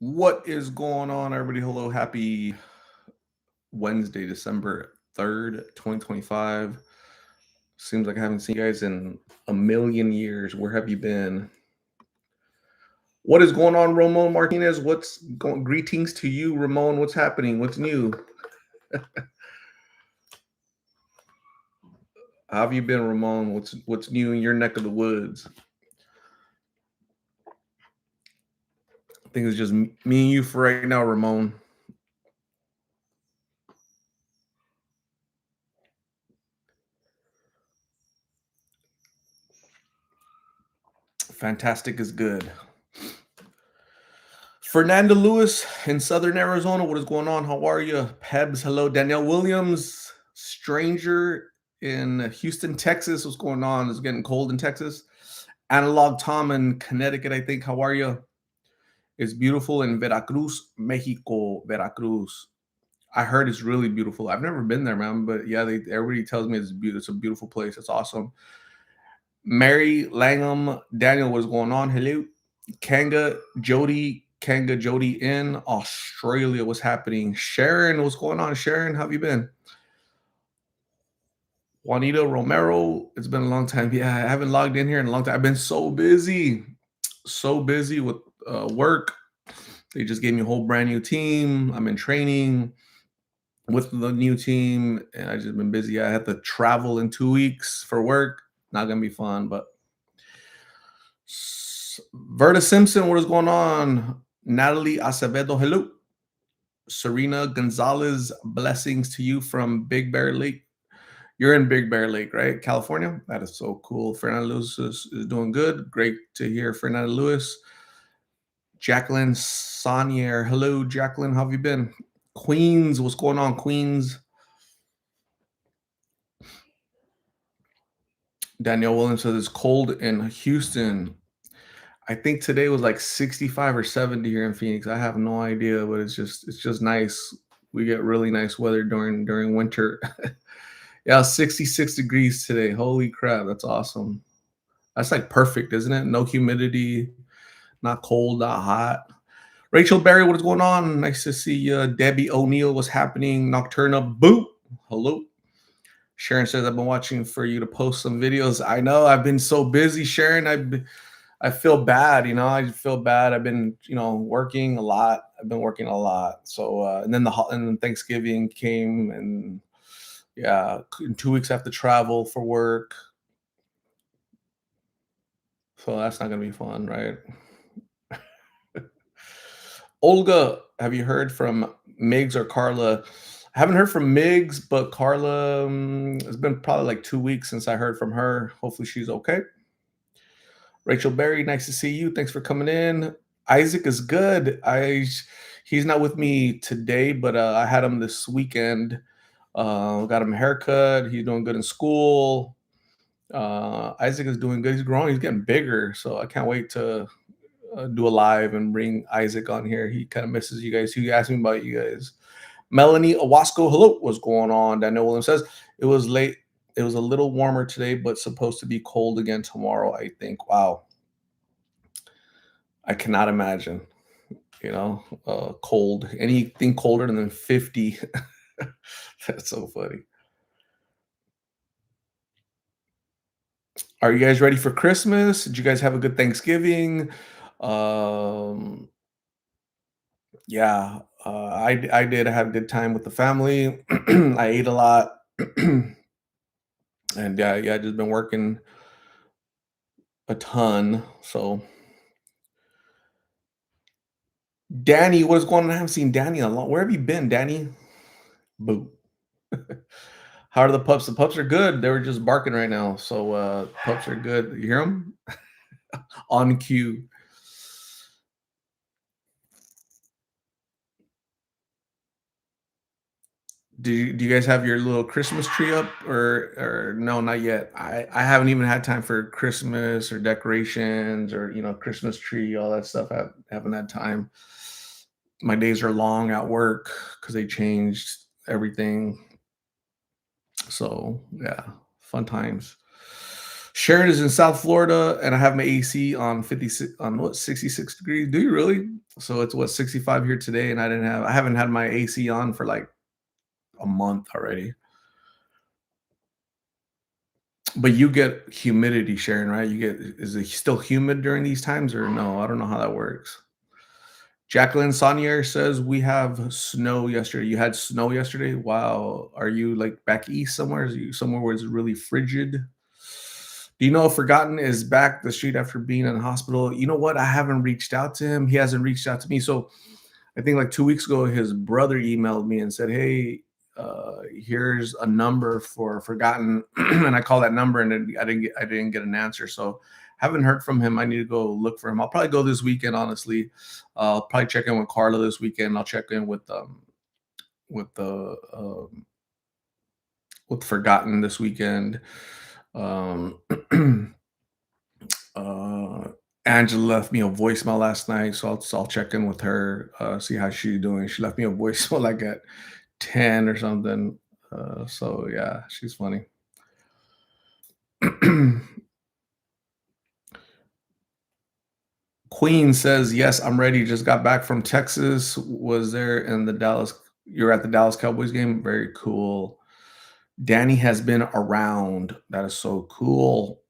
What is going on, everybody? Hello, happy Wednesday, December 3rd, 2025. Seems like I haven't seen you guys in a million years. Where have you been? What is going on, Ramon Martinez? What's going? Greetings to you, Ramon. What's happening? What's new? How have you been, Ramon? What's new in your neck of the woods? I think it's just me and you for right now, Ramon. Fantastic is good. Fernando Lewis in Southern Arizona. What is going on? How are you? Pebs, hello. Danielle Williams, stranger in Houston, Texas. What's going on? It's getting cold in Texas. Analog Tom in Connecticut, I think. How are you? It's beautiful in Veracruz, Mexico. Veracruz. I heard it's really beautiful. I've never been there, man, but yeah, everybody tells me it's beautiful. It's a beautiful place. It's awesome. Mary Langham, Daniel, what's going on? Hello. Kanga Jody in Australia. What's happening? Sharon, what's going on? Sharon, how have you been? Juanita Romero, it's been a long time. Yeah, I haven't logged in here in a long time. I've been so busy with work. They just gave me a whole brand new team. I'm in training with the new team, and I just been busy. I had to travel in 2 weeks for work. Not gonna be fun, but Verta Simpson, what is going on? Natalie Acevedo, hello. Serena Gonzalez, blessings to you from Big Bear Lake. You're in Big Bear Lake, right? California? That is so cool. Fernando Lewis is doing good. Great to hear Fernando Lewis. Jacqueline Sonier. Hello, Jacqueline. How have you been? Queens, what's going on, Queens? Danielle Williams says it's cold in Houston. I think today was like 65 or 70 here in Phoenix. I have no idea, but it's just nice. We get really nice weather during winter. Yeah, 66 degrees today. Holy crap, that's awesome. That's like perfect, isn't it? No humidity, not cold, not hot. Rachel Berry, what is going on? Nice to see you. Debbie O'Neill, what's happening? Nocturna, boot. Hello. Sharon says, I've been watching for you to post some videos. I know I've been so busy, Sharon. I feel bad, I feel bad. I've been, working a lot. I've been working a lot. So and then Thanksgiving came, and yeah, in 2 weeks I have to travel for work. So that's not gonna be fun, right? Olga, have you heard from Migs or Carla? I haven't heard from Migs, but Carla, it's been probably like 2 weeks since I heard from her. Hopefully she's okay. Rachel Berry, nice to see you. Thanks for coming in. Isaac is good. He's not with me today, but I had him this weekend. Got him a haircut. He's doing good in school. Isaac is doing good. He's growing. He's getting bigger. So I can't wait to do a live and bring Isaac on here. He kind of misses you guys. He asked me about you guys. Melanie Owasco, hello. What's going on? Daniel Williams says it was late. It was a little warmer today, but supposed to be cold again tomorrow, I think. Wow. I cannot imagine, cold. Anything colder than 50. That's so funny. Are you guys ready for Christmas? Did you guys have a good Thanksgiving? Um, yeah, I did. I had a good time with the family. I ate a lot, and yeah, just been working a ton. So, Danny, what is going on? I haven't seen Danny in a long. Where have you been, Danny? Boo. How are the pups? The pups are good. They were just barking right now. So pups are good. You hear them? On cue. Do you guys have your little Christmas tree up, or no, not yet? I haven't even had time for Christmas or decorations or Christmas tree, all that stuff. I haven't had time. My days are long at work because they changed everything. So yeah, fun times. Sharon is in South Florida, and I have my AC on 56 on what 66 degrees. Do you really? So it's what 65 here today, and I haven't had my AC on for like a month already. But you get humidity, Sharon, right? You get is it still humid during these times or no? I don't know how that works. Jacqueline Saunier says we have snow yesterday. You had snow yesterday? Wow. Are you like back east somewhere? Is you somewhere where it's really frigid? Do you know if Forgotten is back the street after being in the hospital? You know what? I haven't reached out to him. He hasn't reached out to me. So I think like 2 weeks ago, his brother emailed me and said, "Hey, here's a number for Forgotten," and I called that number, and then I didn't get an answer. So haven't heard from him. I need to go look for him. I'll probably go this weekend. Honestly, I'll probably check in with Carla this weekend. I'll check in with the with Forgotten this weekend. Um, uh, Angela left me a voicemail last night, so I'll check in with her, see how she's doing. She left me a voicemail like at 10 or something. So yeah, she's funny. Queen says, "Yes, I'm ready. Just got back from Texas. Was there in the Dallas you're at the Dallas Cowboys game? Very cool. Danny has been around. That is so cool."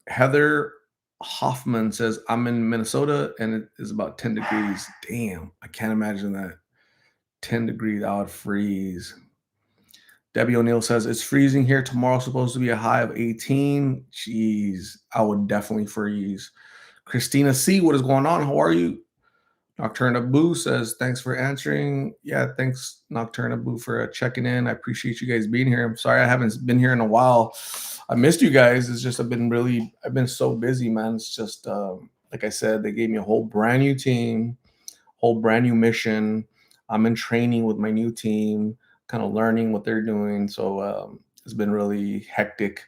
Heather Hoffman says, "I'm in Minnesota and it is about 10 degrees." Damn, I can't imagine that. 10 degrees, I would freeze. Debbie O'Neill says, "It's freezing here. Tomorrow's supposed to be a high of 18." Jeez, I would definitely freeze. Christina C., what is going on? How are you? Nocturna Boo says, "Thanks for answering." Yeah, thanks, Nocturna Boo, for checking in. I appreciate you guys being here. I'm sorry I haven't been here in a while. I missed you guys. It's just I've been so busy, man. It's just like I said, they gave me a whole brand new team, whole brand new mission. I'm in training with my new team, kind of learning what they're doing. So it's been really hectic.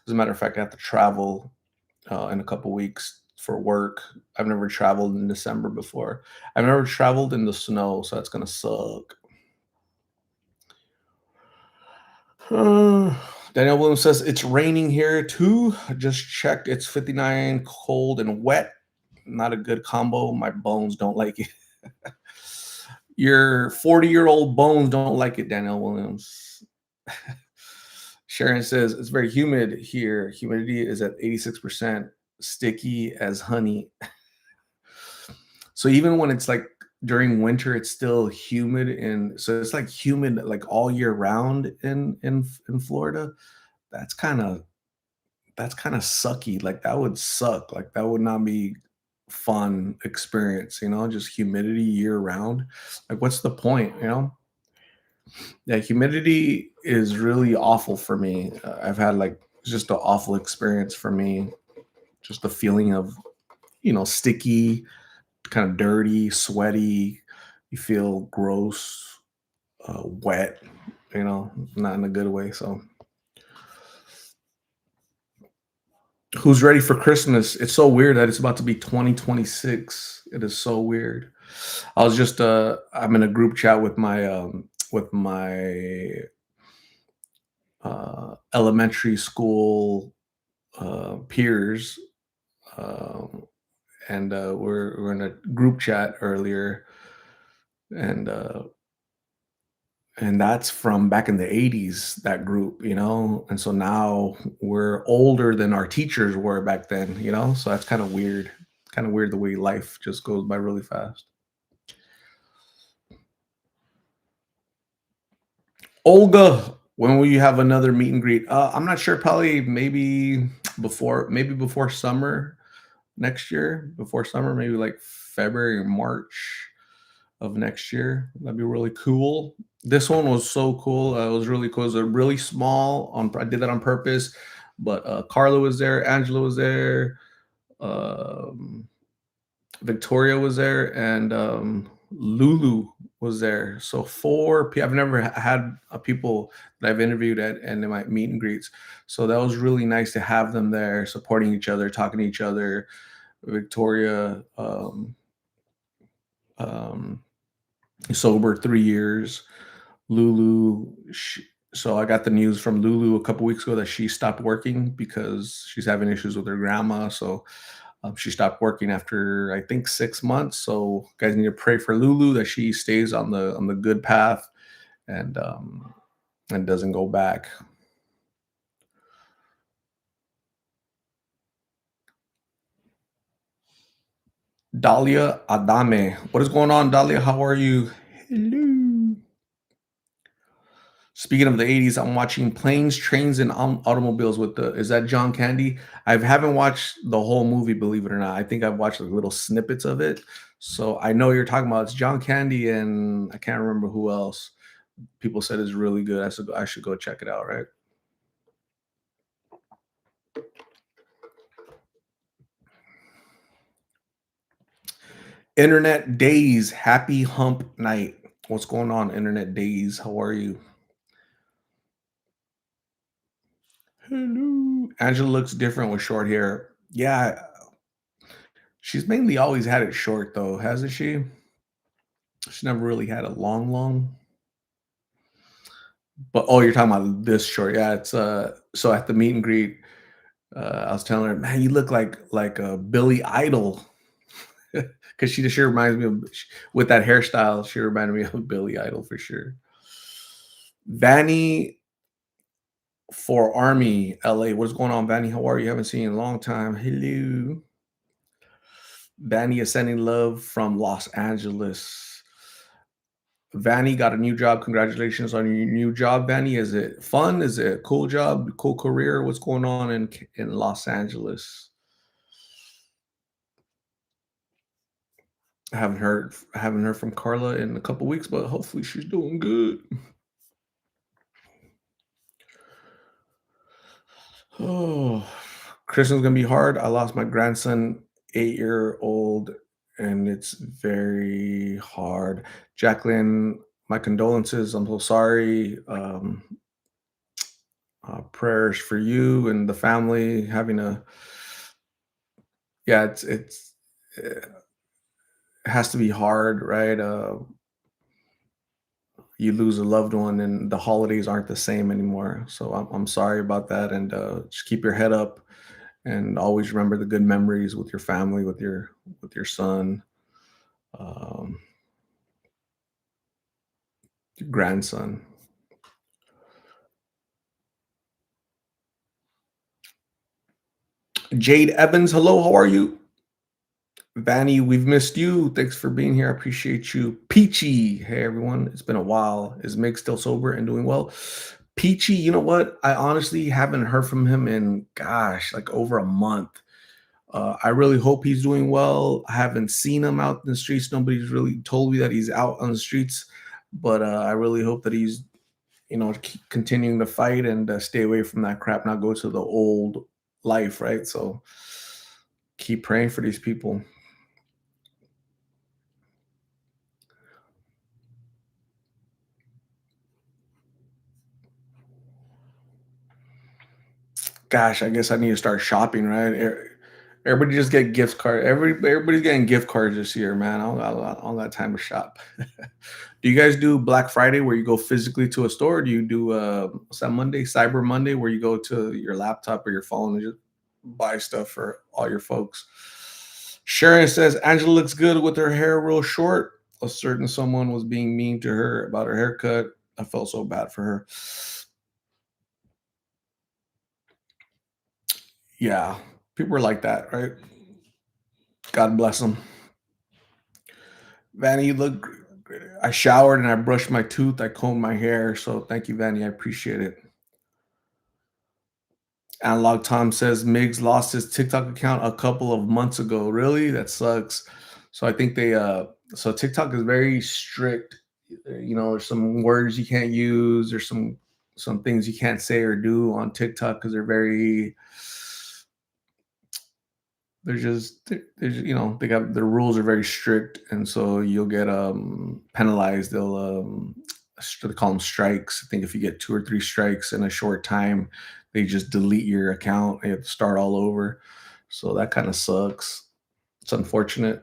As a matter of fact, I have to travel in a couple weeks for work. I've never traveled in December before. I've never traveled in the snow, so that's gonna suck. Daniel Williams says it's raining here too. I just checked. It's 59, cold and wet. Not a good combo. My bones don't like it. Your 40-year-old bones don't like it, Daniel Williams. Sharon says it's very humid here. Humidity is at 86%, sticky as honey. So even when it's like during winter, it's still humid, and so it's like humid like all year round in Florida. That's kind of that's kind of sucky. Like that would suck. Like that would not be fun experience, just humidity year round. Like what's the point, Yeah, humidity is really awful for me. I've had like it's just an awful experience for me. Just the feeling of, sticky, kind of dirty, sweaty. You feel gross, wet, not in a good way. So, who's ready for Christmas? It's so weird that it's about to be 2026. It is so weird. I'm in a group chat with my elementary school peers, um, and we're in a group chat earlier, and that's from back in the 80s, that group, and so now we're older than our teachers were back then, so that's kind of weird the way life just goes by really fast. Olga, when will you have another meet and greet? I'm not sure, probably maybe before summer next year, before summer, maybe like February or March of next year. That'd be really cool. This one was so cool. It was really cool. It was a really small. I did that on purpose, but Carla was there, Angela was there, um, Victoria was there, and Lulu was there. So four people. I've never had people that I've interviewed and in my meet and greets. So that was really nice to have them there, supporting each other, talking to each other. Victoria, um, sober 3 years. Lulu So I got the news from Lulu a couple weeks ago that she stopped working because she's having issues with her grandma. So she stopped working after I think 6 months. So guys need to pray for Lulu that she stays on the good path and and doesn't go back. Dahlia Adame, what is going on, Dahlia? How are you? Hello. Speaking of the 80s, I'm watching Planes, Trains, and Automobiles with the is that John Candy? I haven't watched the whole movie, believe it or not. I think I've watched like little snippets of it. So I know you're talking about it's John Candy and I can't remember who else. People said it's really good. I should go check it out, right? Internet Days, happy hump night. What's going on, Internet Days? How are you? Hello. Angela looks different with short hair. Yeah, she's mainly always had it short though, hasn't she? She's never really had it long. But oh, you're talking about this short. Yeah, it's so at the meet and greet, I was telling her, man, you look like a Billy Idol. Because she reminds me of with that hairstyle, she reminded me of Billy Idol for sure. Vanny for Army LA. What's going on, Vanny? How are you? Haven't seen you in a long time. Hello. Vanny is sending love from Los Angeles. Vanny got a new job. Congratulations on your new job, Vanny. Is it fun? Is it a cool job, cool career? What's going on in Los Angeles? I haven't heard from Carla in a couple weeks, but hopefully she's doing good. Oh, Christmas gonna be hard. I lost my grandson, 8-year-old, and it's very hard. Jacqueline, my condolences. I'm so sorry. Prayers for you and the family having a yeah. It has to be hard, right? You lose a loved one, and the holidays aren't the same anymore. So I'm sorry about that, and just keep your head up and always remember the good memories with your family, with your son, um, your grandson. Jade Evans, hello, how are you? Vanny, we've missed you. Thanks for being here. I appreciate you. Peachy, hey everyone. It's been a while. Is Mig still sober and doing well? Peachy, you know what? I honestly haven't heard from him in gosh, like over a month. I really hope he's doing well. I haven't seen him out in the streets. Nobody's really told me that he's out on the streets, but I really hope that he's, keep continuing to fight and stay away from that crap, not go to the old life, right? So keep praying for these people. Gosh, I guess I need to start shopping, right? Everybody just get gift card. Everybody's getting gift cards this year, man. I don't got time to shop. Do you guys do Black Friday where you go physically to a store? Or do you do what's that Monday, Cyber Monday, where you go to your laptop or your phone and just buy stuff for all your folks? Sharon says Angela looks good with her hair real short. A certain someone was being mean to her about her haircut. I felt so bad for her. Yeah, people are like that, right? God bless them. Vanny, you look great. I showered and I brushed my tooth. I combed my hair. So thank you, Vanny. I appreciate it. Analog Tom says Miggs lost his TikTok account a couple of months ago. Really? That sucks. So I think so TikTok is very strict. There's some words you can't use, there's some things you can't say or do on TikTok because they're just they got their rules are very strict, and so you'll get penalized. They call them strikes. I think if you get 2 or 3 strikes in a short time, they just delete your account and you have to start all over. So that kind of sucks. It's unfortunate.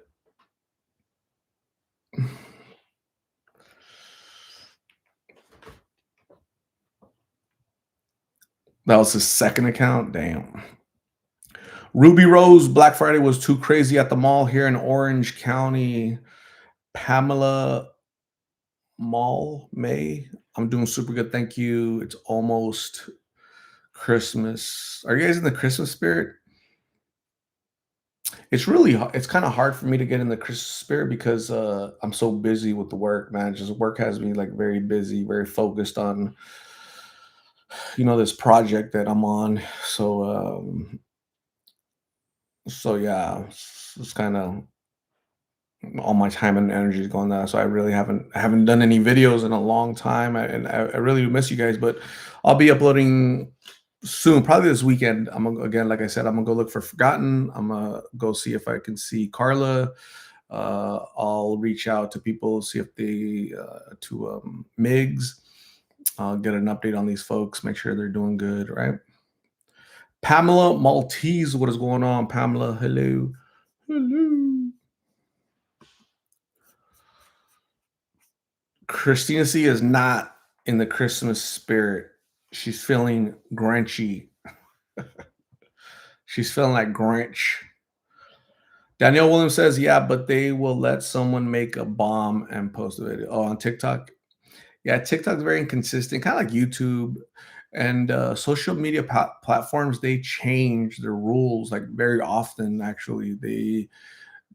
That was his second account. Damn. Ruby Rose, Black Friday was too crazy at the mall here in Orange County. Pamela Mall, May. I'm doing super good. Thank you. It's almost Christmas. Are you guys in the Christmas spirit? It's kind of hard for me to get in the Christmas spirit because I'm so busy with the work, man. Just work has me like very busy, very focused on this project that I'm on. So yeah, it's kind of all my time and energy is going there. So I really haven't done any videos in a long time, and I really do miss you guys. But I'll be uploading soon, probably this weekend. I'm gonna, again, like I said, I'm gonna go look for Forgotten. I'm gonna go see if I can see Carla. I'll reach out to people, see if they to Migs. I'll get an update on these folks, make sure they're doing good, right? Pamela Maltese, what is going on, Pamela? Hello, hello. Christina C is not in the Christmas spirit. She's feeling Grinchy. She's feeling like Grinch. Danielle Williams says, "Yeah, but they will let someone make a bomb and post a video." Oh, on TikTok. Yeah, TikTok's very inconsistent, kind of like YouTube and social media platforms. They change their rules like very often. Actually, they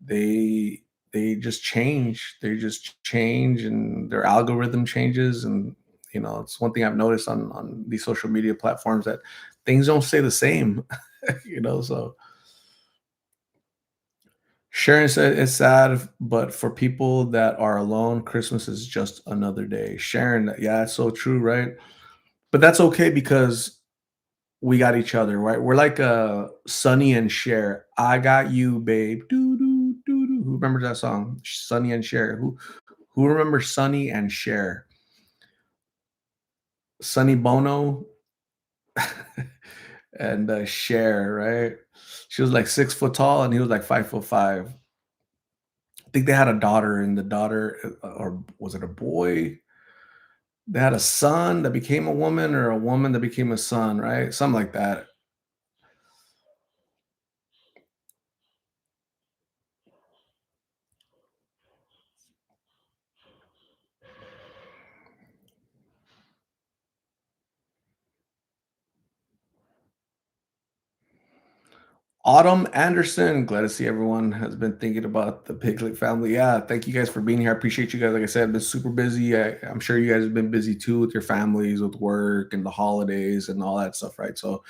they just change. They just change, and their algorithm changes. And it's one thing I've noticed on these social media platforms that things don't stay the same. So Sharon said it's sad, but for people that are alone, Christmas is just another day. Sharon, yeah, it's so true, right? But that's okay because we got each other, right? We're like Sonny and Cher. I got you, babe. Doo doo doo doo. Who remembers that song? Sonny and Cher. Who remembers Sonny and Cher? Sonny Bono and Cher, right? She was like 6 foot tall, and he was like 5'5". I think they had a daughter, and the daughter, or was it a boy? They had a son that became a woman, or a woman that became a son, right? Something like that. Autumn Anderson, glad to see everyone has been thinking about the Piglet family. Yeah, thank you guys for being here. I appreciate you guys. Like I said, I've been super busy. I'm sure you guys have been busy too with your families, with work and the holidays and all that stuff, right? So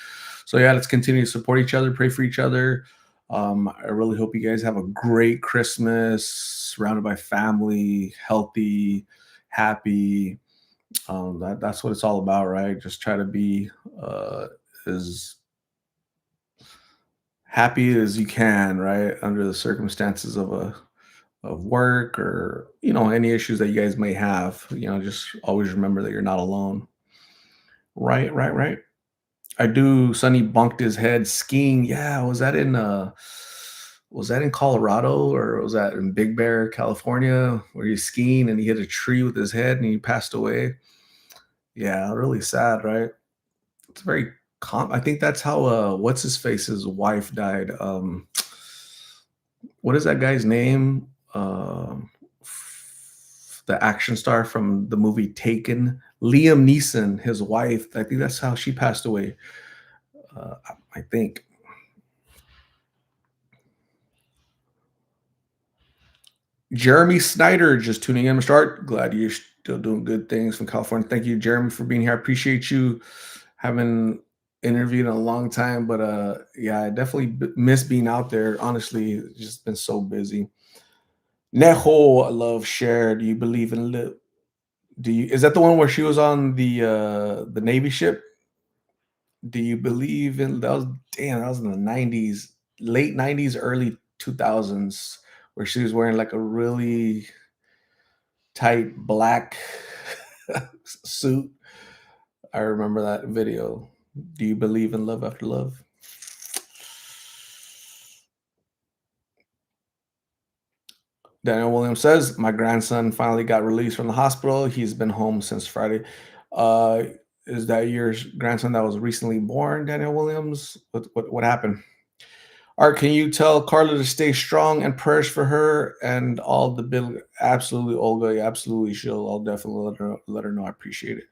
yeah, let's continue to support each other, pray for each other. I really hope you guys have a great Christmas, surrounded by family, healthy, happy. That's what it's all about, right? Just try to be as happy as you can, right? Under the circumstances of work, or any issues that you guys may have. Just always remember that you're not alone. Right, right, right. I do. Sonny bunked his head skiing. Yeah, was that in Colorado, or was that in Big Bear, California, where he's skiing and he hit a tree with his head and he passed away? Yeah, really sad, right? It's very I think that's how what's his face's wife died. What is that guy's name? The action star from the movie Taken, Liam Neeson, his wife. I think that's how she passed away. I think. Jeremy Snyder just tuning in. Start. Glad you're still doing good things from California. Thank you, Jeremy, for being here. I appreciate you. Haven't interviewed in a long time, but yeah, I definitely miss being out there. Honestly, it's just been so busy. Neho, I love Cher. Do you believe in Do you is that the one where she was on the Navy ship? Do you believe in that was damn, that was in the 90s, late 90s, early 2000s, where she was wearing like a really tight black suit. I remember that video. Do you believe in love after love? Daniel Williams says, "My grandson finally got released from the hospital. He's been home since Friday." Uh, Is that your grandson that was recently born, Daniel Williams? What happened? Art, can you tell Carla to stay strong and prayers for her and all the bill? Absolutely, Olga. Yeah, absolutely. I'll definitely let her know. I appreciate it.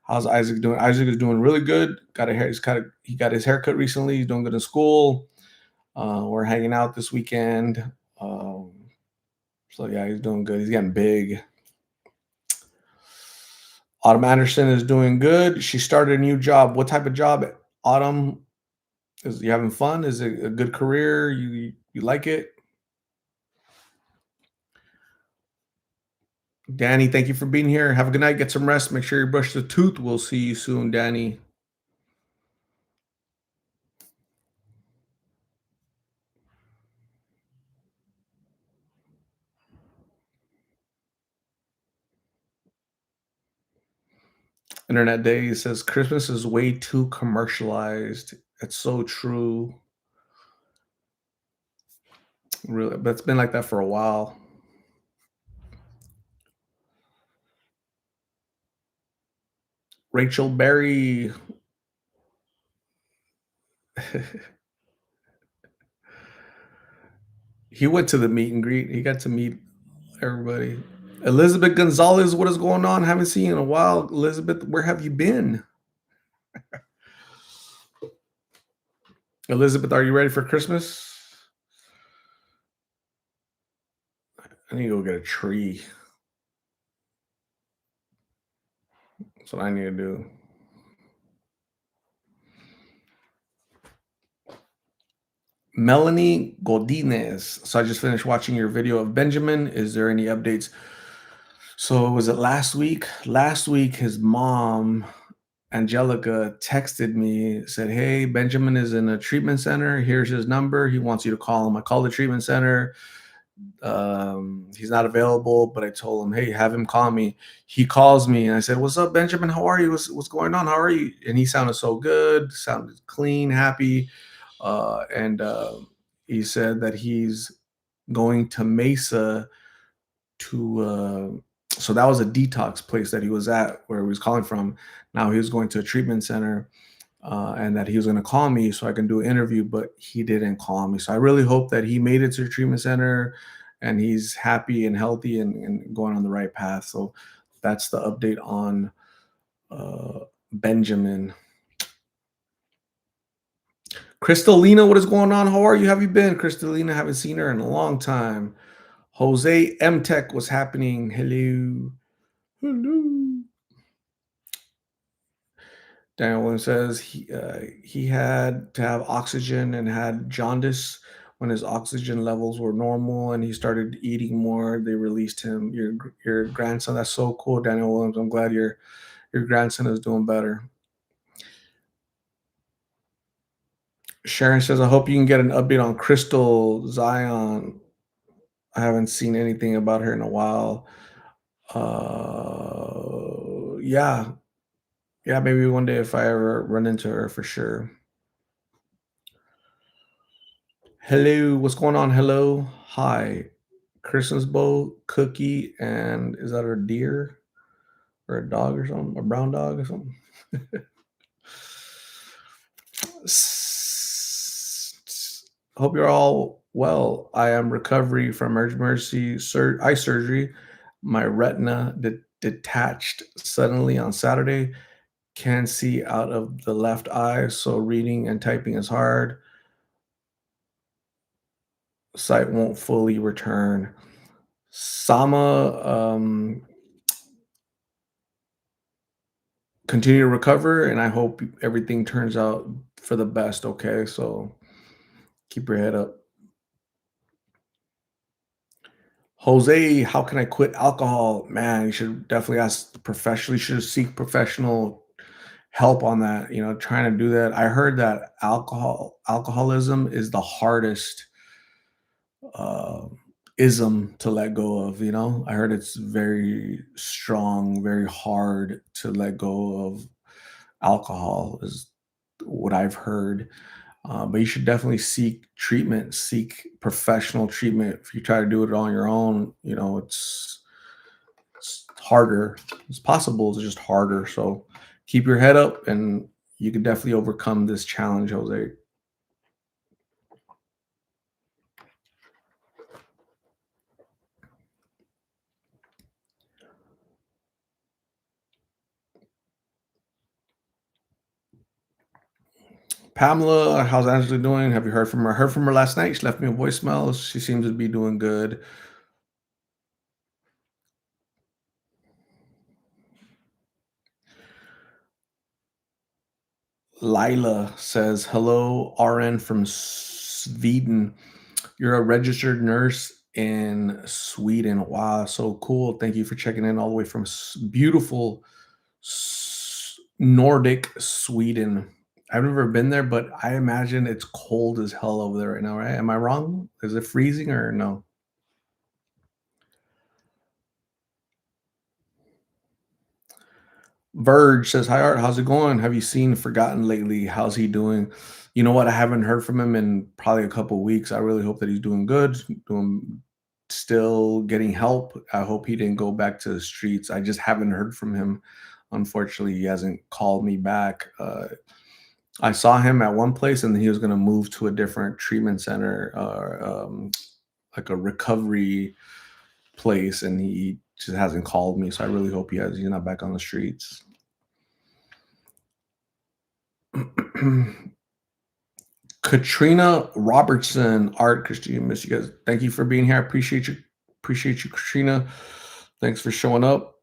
How's Isaac doing? Isaac is doing really good. Got a hair. He got his haircut recently. He's doing good in school. We're hanging out this weekend. Um, so yeah, he's doing good. He's getting big. Autumn Anderson is doing good. She started a new job. What type of job, Autumn? Is you having fun? Is it a good career? You like it? Danny, thank you for being here. Have a good night. Get some rest. Make sure you brush the tooth. We'll see you soon, Danny. Internet Day says Christmas is way too commercialized. It's so true. Really, but it's been like that for a while. Rachel Berry. He went to the meet and greet. He got to meet everybody. Elizabeth Gonzalez, what is going on? Haven't seen you in a while. Elizabeth, where have you been? Elizabeth, are you ready for Christmas? I need to go get a tree. That's what I need to do. Melanie Godinez. So I just finished watching your video of Benjamin. Is there any updates? So was it last week? Last week, his mom, Angelica, texted me, said, "Hey, Benjamin is in a treatment center. Here's his number. He wants you to call him." I called the treatment center. He's not available, but I told him, "Hey, have him call me." He calls me and I said, "What's up, Benjamin? How are you? What's going on? How are you?" And he sounded so good, sounded clean, happy. And He said that he's going to Mesa to so that was a detox place that he was at where he was calling from. Now he was going to a treatment center, and that he was going to call me so I can do an interview, but he didn't call me. So I really hope that he made it to the treatment center and he's happy and healthy and going on the right path. So that's the update on Benjamin. Crystalina, what is going on? How are you? Have you been? Crystalina, haven't seen her in a long time. Jose M Tech, what's happening? Hello. Hello. Daniel Williams says he had to have oxygen and had jaundice when his oxygen levels were normal and he started eating more. They released him. Your grandson, that's so cool, Daniel Williams. I'm glad your grandson is doing better. Sharon says, I hope you can get an update on Crystal Zion. I haven't seen anything about her in a while. Yeah, yeah, maybe one day if I ever run into her for sure. Hello, what's going on? Hello, hi. Christmas bow, cookie, and is that a deer or a dog or something? A brown dog or something? Hope you're all well. I am recovery from emergency eye surgery. My retina detached suddenly on Saturday. Can't see out of the left eye, so reading and typing is hard. Sight won't fully return. Sama, continue to recover, and I hope everything turns out for the best. Okay, so keep your head up. Jose, how can I quit alcohol? Man, you should definitely ask professionally. You should seek professional help on that. You know, trying to do that. I heard that alcoholism is the hardest uh, ism to let go of. You know, I heard it's very strong, very hard to let go of alcohol. Is what I've heard. But you should definitely seek treatment, seek professional treatment. If you try to do it on your own, you know, it's harder. It's possible, it's just harder. So Keep your head up, and you can definitely overcome this challenge, Jose. Pamela, how's Angela doing? Have you heard from her? Heard from her last night. She left me a voicemail. She seems to be doing good. Lila says, "Hello, RN from Sweden. You're a registered nurse in Sweden. Wow, so cool. Thank you for checking in all the way from beautiful Nordic Sweden. I've never been there, but I imagine it's cold as hell over there right now, right? Am I wrong? Is it freezing or no?" Verge says, "Hi Art, how's it going? Have you seen Forgotten lately? How's he doing?" You know what? I haven't heard from him in probably a couple weeks. I really hope that he's doing good, doing still getting help. I hope he didn't go back to the streets. I just haven't heard from him. Unfortunately, he hasn't called me back. I saw him at one place, and he was going to move to a different treatment center, like a recovery place, and he just hasn't called me. So I really hope he's not back on the streets. Katrina Robertson, Art, Christina, miss you guys. Thank you for being here. I appreciate you. Appreciate you, Katrina. Thanks for showing up.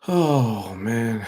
Oh man.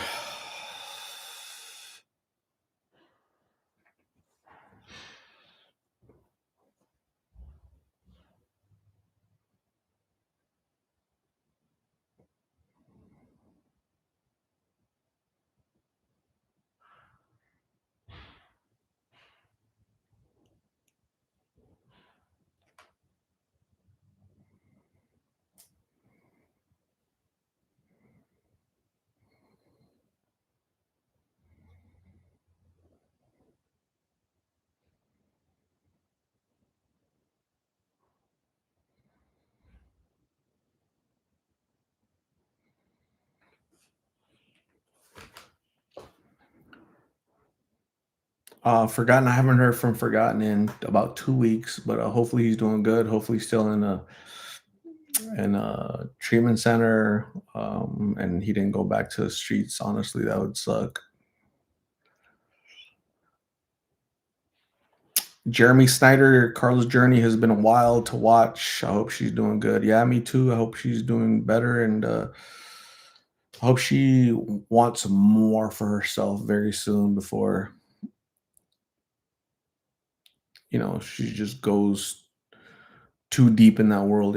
Forgotten. I haven't heard from Forgotten in about 2 weeks, but hopefully he's doing good. Hopefully he's still in a treatment center, and he didn't go back to the streets. Honestly, that would suck. Jeremy Snyder, Carla's journey has been wild to watch. I hope she's doing good. Yeah, me too. I hope she's doing better, and I hope she wants more for herself very soon before she just goes too deep in that world.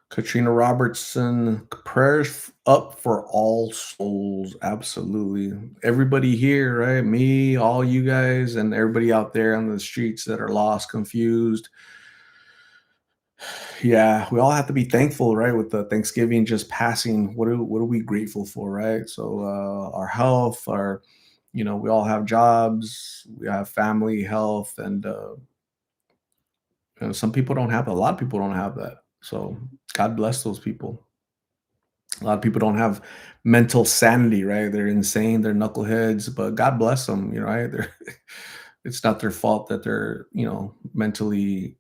Katrina Robertson, prayers up for all souls. Absolutely. Everybody here, right? Me, all you guys, and everybody out there on the streets that are lost, confused. Yeah, we all have to be thankful, right? With the Thanksgiving just passing, what are we grateful for, right? So our health, we all have jobs, we have family, health, and some people don't have. A lot of people don't have that. So God bless those people. A lot of people don't have mental sanity, right? They're insane, they're knuckleheads, but God bless them, right? It's not their fault that they're, mentally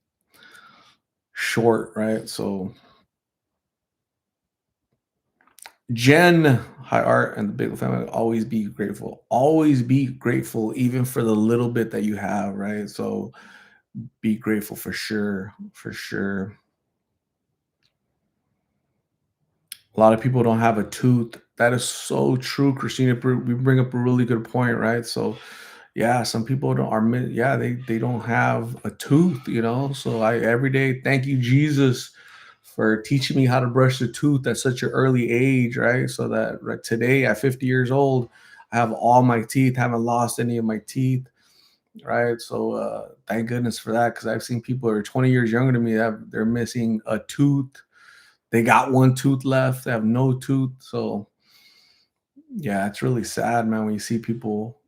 short, right? So Jen, hi Art and the Big family, always be grateful. Always be grateful, even for the little bit that you have, right? So be grateful for sure, for sure. A lot of people don't have a tooth. That is so true, Christina. We bring up a really good point, right? So, yeah, some people don't are yeah, they don't have a tooth. So I every day thank you Jesus for teaching me how to brush the tooth at such an early age, right? So that right today at 50 years old, I have all my teeth, haven't lost any of my teeth, right? So thank goodness for that, because I've seen people who are 20 years younger than me that they're missing a tooth. They got one tooth left, they have no tooth. So Yeah, it's really sad, man, when you see people,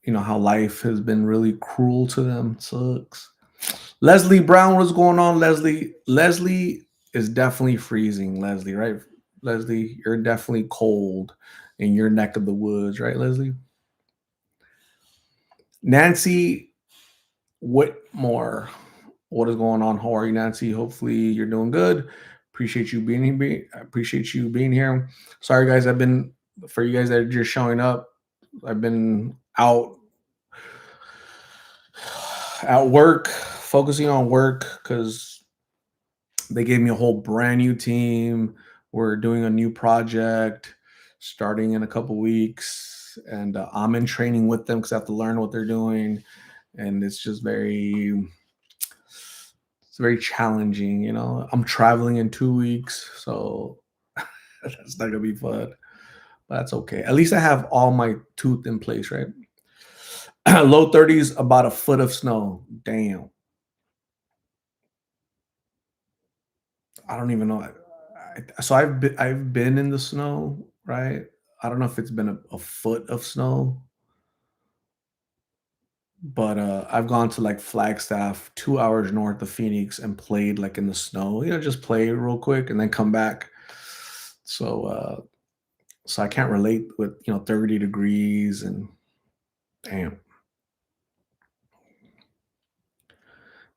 how life has been really cruel to them. Sucks. Leslie Brown, what's going on, Leslie? Leslie is definitely freezing, Leslie, right? Leslie, you're definitely cold in your neck of the woods, right, Leslie? Nancy Whitmore, what is going on? How are you, Nancy? Hopefully you're doing good. Appreciate you being here. I appreciate you being here. Sorry, guys. For you guys that are just showing up, I've been out at work, focusing on work because they gave me a whole brand new team. We're doing a new project starting in a couple weeks, and I'm in training with them because I have to learn what they're doing, and it's very challenging. I'm traveling in 2 weeks, so that's not gonna be fun. But that's okay. At least I have all my tooth in place, right? Low 30s, about a foot of snow. Damn. I don't even know. So I've been in the snow, right? I don't know if it's been a foot of snow, but I've gone to like Flagstaff, 2 hours north of Phoenix, and played like in the snow. Just play real quick and then come back. So so I can't relate with 30 degrees and damn.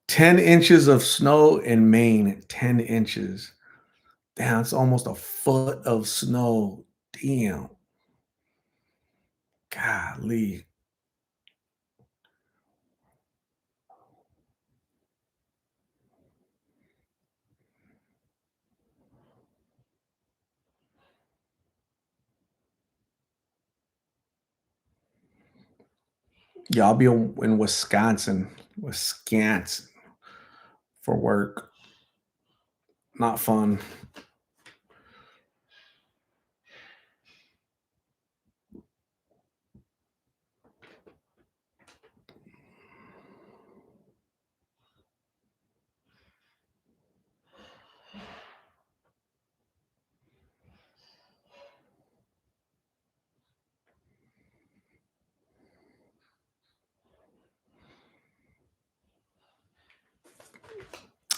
10 inches of snow in Maine. 10 inches. Damn, it's almost a foot of snow. Damn. Golly. Yeah, I'll be in Wisconsin for work. Not fun.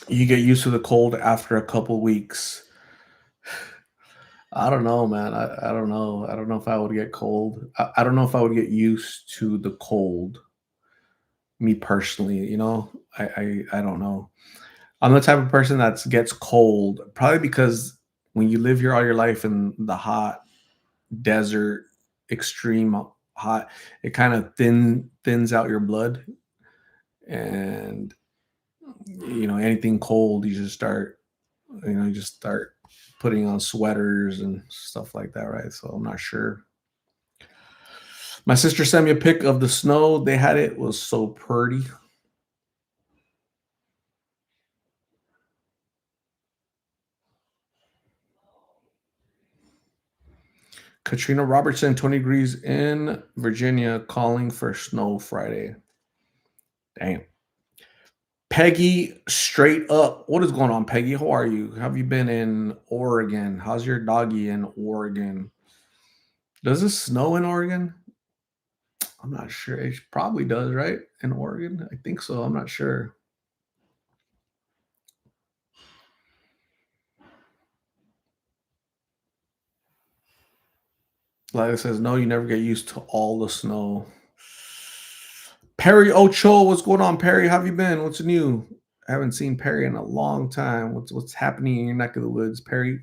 You get used to the cold after a couple weeks. I don't know, man. I don't know. I don't know if I would get cold. I don't know if I would get used to the cold. Me personally, I don't know. I'm the type of person that gets cold, probably because when you live here all your life in the hot desert, extreme hot, it kind of thins out your blood, and anything cold, you just start putting on sweaters and stuff like that, right? So I'm not sure. My sister sent me a pic of the snow. They had it was so pretty. Katrina Robertson, 20 degrees in Virginia, calling for snow Friday. Damn. Peggy, straight up. What is going on, Peggy? How are you? Have you been in Oregon? How's your doggy in Oregon? Does it snow in Oregon? I'm not sure. It probably does, right? In Oregon? I think so. I'm not sure. Like it says, no, you never get used to all the snow. Perry Ocho, what's going on, Perry? How have you been? What's new? I haven't seen Perry in a long time. What's happening in your neck of the woods, Perry?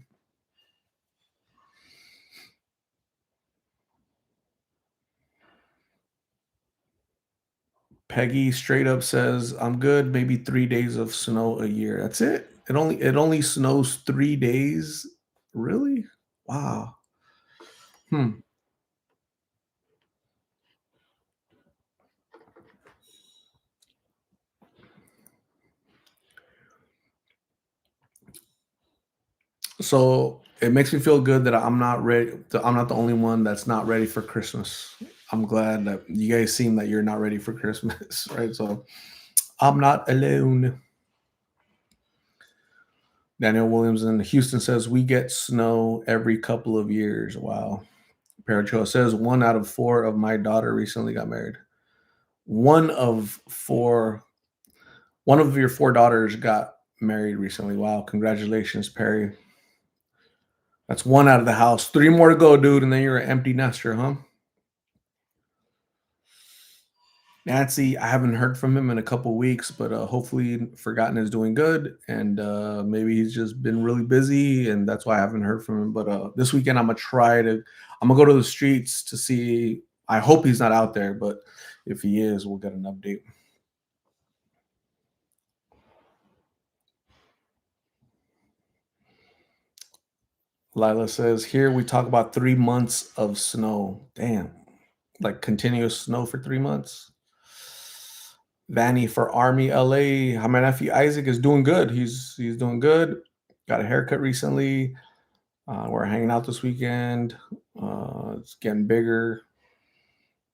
Peggy straight up says, "I'm good. Maybe 3 days of snow a year. That's it. It only snows 3 days. Really? Wow. Hmm. So it makes me feel good that I'm not ready. I'm not the only one that's not ready for Christmas. I'm glad that you guys seem that you're not ready for Christmas, right? So I'm not alone. Daniel Williams in Houston says we get snow every couple of years. Wow. Paracho says 1 out of 4 of my daughter recently got married. One of four, one of your 4 daughters got married recently. Wow. Congratulations, Perry. That's one out of the house. 3 more to go, dude. And then you're an empty nester, huh? Nancy, I haven't heard from him in a couple weeks, but hopefully Forgotten is doing good, and maybe he's just been really busy, and that's why I haven't heard from him. But this weekend, I'm gonna go to the streets to see. I hope he's not out there, but if he is, we'll get an update. Lila says, "Here we talk about 3 months of snow. Damn, like continuous snow for 3 months." Vanny for Army LA. My nephew Isaac is doing good. He's doing good. Got a haircut recently. We're hanging out this weekend. It's getting bigger.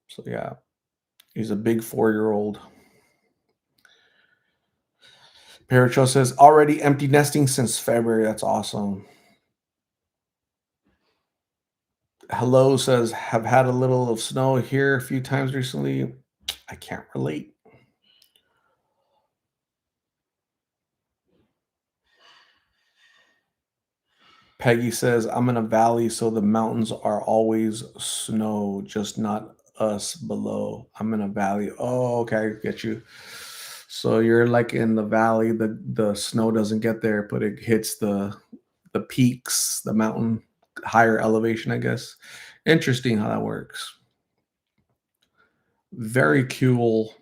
So yeah, he's a big 4-year-old. Paracho says already empty nesting since February. That's awesome. Hello says have had a little of snow here a few times recently. I can't relate. Peggy says, I'm in a valley, so the mountains are always snow, just not us below. I'm in a valley. Oh, okay, get you. So you're like in the valley, the snow doesn't get there, but it hits the peaks, the mountain, higher elevation, I guess. Interesting how that works. Very cool.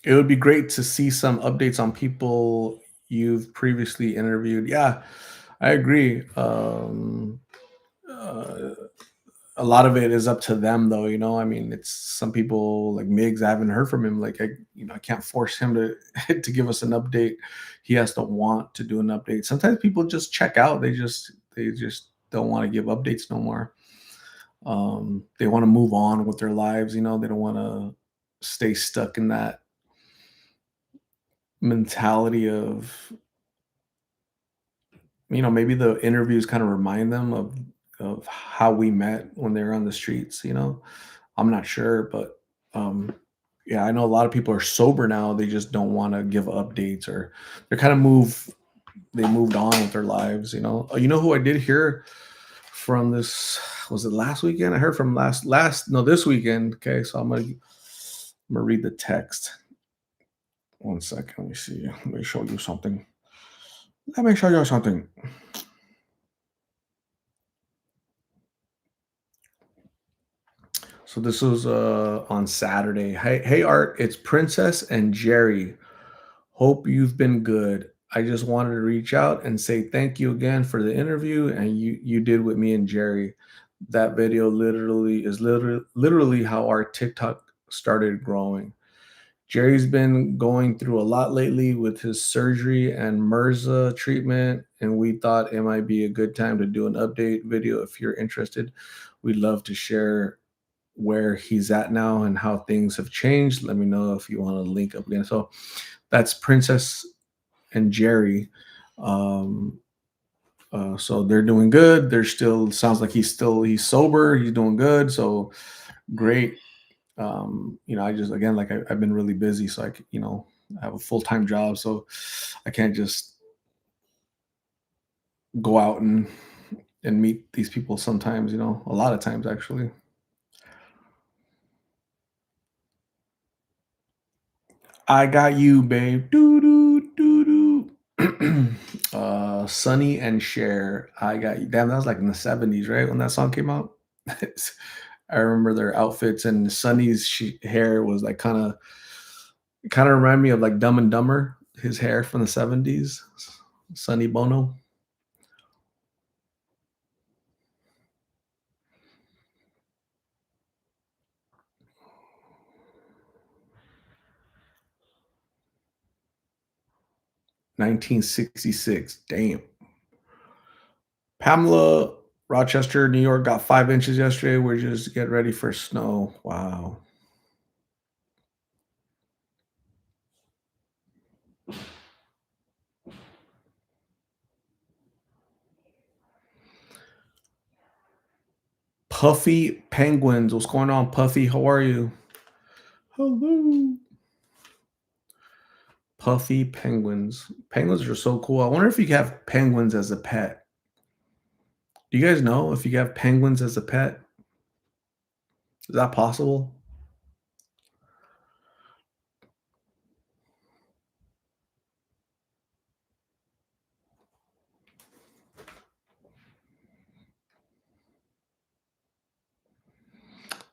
It would be great to see some updates on people you've previously interviewed. Yeah, I agree. Uh, a lot of it is up to them, though. I mean, it's some people like Miggs. I haven't heard from him. Like, I can't force him to to give us an update. He has to want to do an update. Sometimes people just check out. They just don't want to give updates no more. They want to move on with their lives. They don't want to stay stuck in that mentality of maybe the interviews kind of remind them of how we met when they were on the streets. I'm not sure, but um yeah, I know a lot of people are sober now. They just don't want to give updates, or they're kind of they moved on with their lives. You know who I did hear from, this was it last weekend? I heard from last no, this weekend. Okay, so I'm gonna read the text. One second, let me see. Let me show you something. Let me show you something. So this was on Saturday. Hey Art, it's Princess and Jerry. Hope you've been good. I just wanted to reach out and say thank you again for the interview and you did with me and Jerry. That video literally how our TikTok started growing. Jerry's been going through a lot lately with his surgery and MRSA treatment, and we thought it might be a good time to do an update video. If you're interested, we'd love to share where he's at now and how things have changed. Let me know if you want to link up again. So that's Princess and Jerry. Um, so they're doing good. They're still, sounds like he's sober. He's doing good. So great. I just, again, like I've been really busy, so I have a full-time job, so I can't just go out and meet these people sometimes. A lot of times actually. I got you, babe. Doo doo doo doo. Sunny and Cher. I got you. Damn, that was like in the '70s, right? When that song came out. I remember their outfits, and Sunny's hair was like kind of remind me of like Dumb and Dumber. His hair from the '70s. Sunny Bono. 1966. Damn. Pamela, Rochester, New York got 5 inches yesterday. We're just getting ready for snow. Wow. Puffy penguins. What's going on, Puffy? How are you? Hello. Puffy penguins. Penguins are so cool. I wonder if you could have penguins as a pet. Do you guys know if you could have penguins as a pet? Is that possible?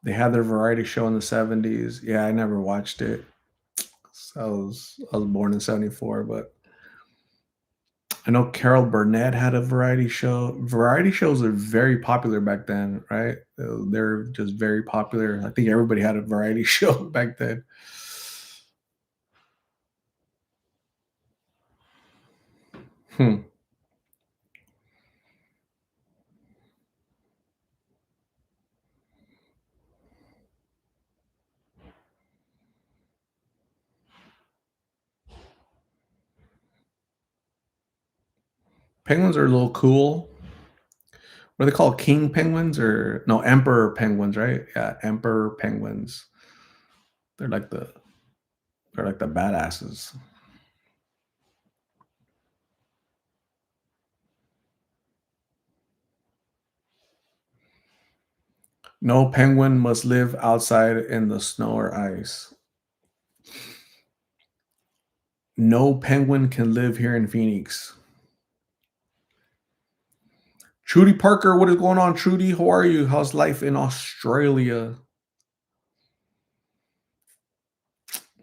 They had their variety show in the 70s. Yeah, I never watched it. I was born in 74, but I know Carol Burnett had a variety show. Variety shows are very popular back then, right? They're just very popular. I think everybody had a variety show back then. Hmm. Penguins are a little cool. What are they called? King penguins or no, emperor penguins, right? Yeah, emperor penguins. They're like the they're like the badasses. No penguin must live outside in the snow or ice. No penguin can live here in Phoenix. Trudy Parker, what is going on, Trudy? How are you? How's life in Australia?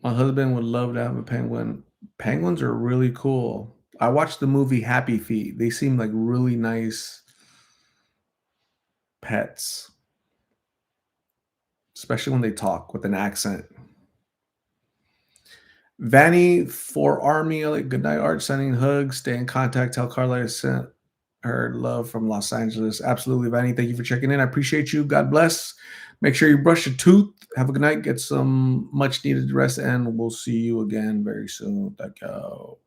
My husband would love to have a penguin. Penguins are really cool. I watched the movie Happy Feet. They seem like really nice pets, especially when they talk with an accent. Vanny for Army, like good night, Art. Sending hugs. Stay in contact. Tell Carla I sent her love from Los Angeles. Absolutely, Vanny. Thank you for checking in. I appreciate you. God bless. Make sure you brush your tooth. Have a good night. Get some much needed rest, and we'll see you again very soon. Thank you.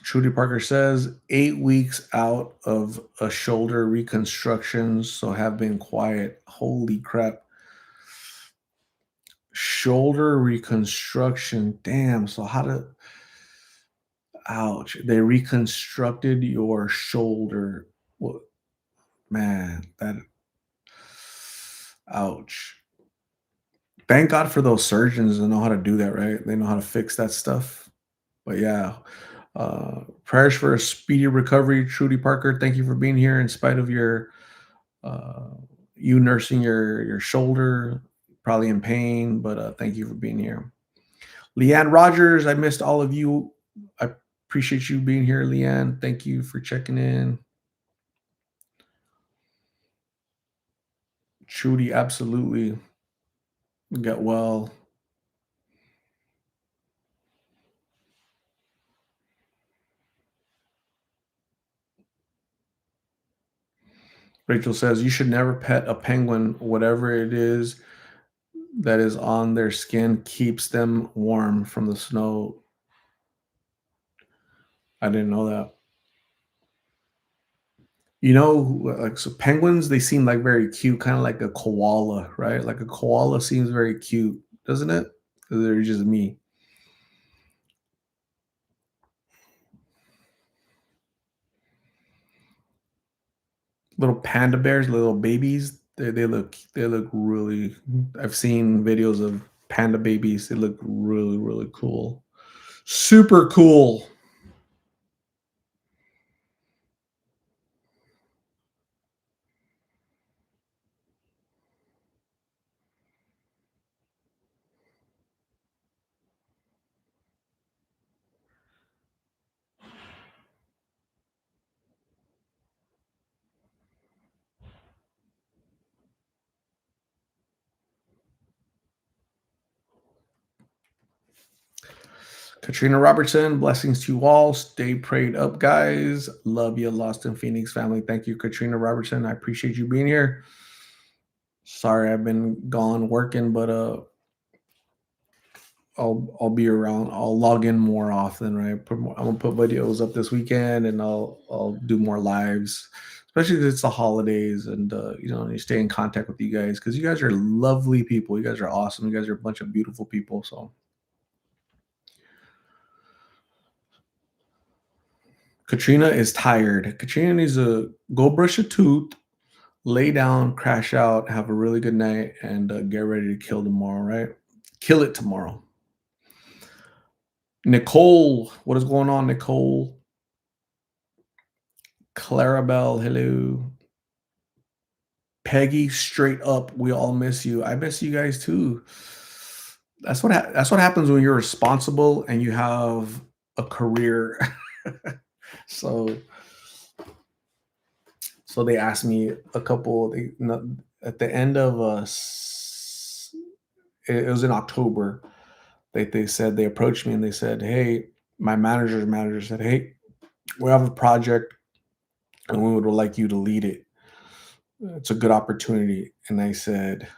Trudy Parker says 8 weeks out of a shoulder reconstruction, so have been quiet. Holy crap. Shoulder reconstruction. Damn. So how to ouch. They reconstructed your shoulder. What man, that ouch. Thank God for those surgeons that know how to do that, right? They know how to fix that stuff. But yeah, prayers for a speedy recovery, Trudy Parker. Thank you for being here in spite of your uh, you nursing your shoulder, probably in pain. But thank you for being here, Leanne Rogers. I missed all of you. I appreciate you being here, Leanne. Thank you for checking in. Trudy, absolutely get well. Rachel says you should never pet a penguin. Whatever it is that is on their skin keeps them warm from the snow. I didn't know that. You know, like so penguins, they seem like very cute, kind of like a koala, right? Like a koala seems very cute, doesn't it? Or they're just me. Little panda bears, little babies. They look really. I've seen videos of panda babies. They look really really cool. Super cool. Katrina Robertson, blessings to you all. Stay prayed up, guys. Love you, Lost in Phoenix family. Thank you, Katrina Robertson. I appreciate you being here. Sorry, I've been gone working, but I'll be around. I'll log in more often, right? I'm gonna put videos up this weekend, and I'll do more lives, especially because it's the holidays, and you stay in contact with you guys because you guys are lovely people. You guys are awesome. You guys are a bunch of beautiful people. So Katrina is tired. Katrina needs to go brush a tooth, lay down, crash out, have a really good night, and get ready to kill tomorrow. Right? Kill it tomorrow. Nicole, what is going on, Nicole? Clarabelle, hello. Peggy, straight up, we all miss you. I miss you guys too. That's what happens when you're responsible and you have a career. so so they asked me a couple. At the end of it was in October. They said they approached me and they said, "Hey, my manager's manager said, hey, we have a project and we would like you to lead it. It's a good opportunity." And I said,